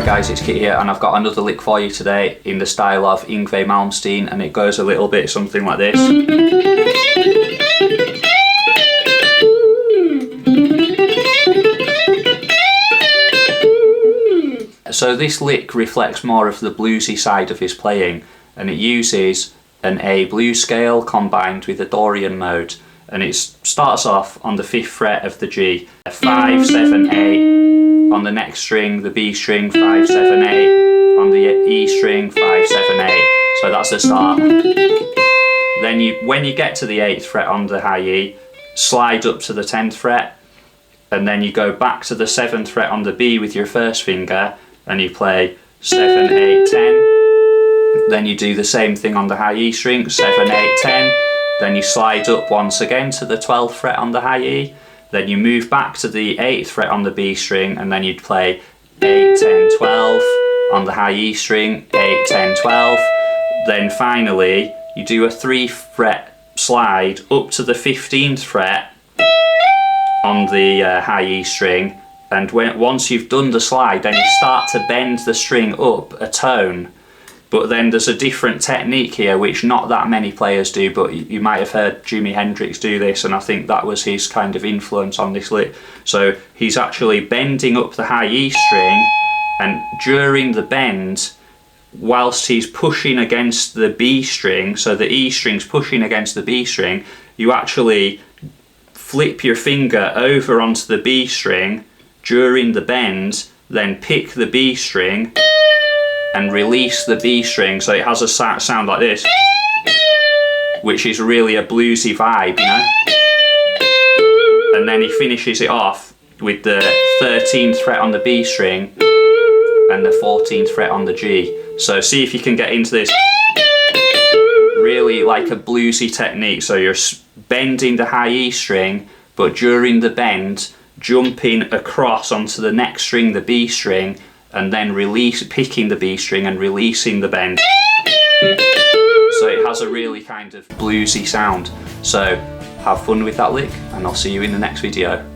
Alright guys, it's Kit here and I've got another lick for you today in the style of Yngwie Malmsteen, and it goes a little bit something like this. So this lick reflects more of the bluesy side of his playing, and it uses an A blues scale combined with a Dorian mode, and it starts off on the 5th fret of the G, 5, 7, 8. On the next string, the B string, 5, 7, 8. On the E string, 5, 7, 8. So that's the start. Then when you get to the 8th fret on the high E, slide up to the 10th fret, and then you go back to the 7th fret on the B with your first finger, and you play 7, 8, 10. Then you do the same thing on the high E string, 7, 8, 10. Then you slide up once again to the 12th fret on the high E. Then you move back to the 8th fret on the B string, and then you'd play 8, 10, 12 on the high E string, 8, 10, 12. Then finally, you do a 3 fret slide up to the 15th fret on the high E string, and once you've done the slide, then you start to bend the string up a tone. But then there's a different technique here which not that many players do, but you might have heard Jimi Hendrix do this, and I think that was his kind of influence on this lick. So he's actually bending up the high E string, and during the bend, whilst he's pushing against the B string, so the E string's pushing against the B string, you actually flip your finger over onto the B string during the bend, then pick the B string and release the B string, so it has a sound like this, which is really a bluesy vibe, you know. And then he finishes it off with the 13th fret on the B string and the 14th fret on the G. So see if you can get into this, really like a bluesy technique. So you're bending the high E string, but during the bend, jumping across onto the next string, the B string, and then picking the B string and releasing the bend. So it has a really kind of bluesy sound. So have fun with that lick, and I'll see you in the next video.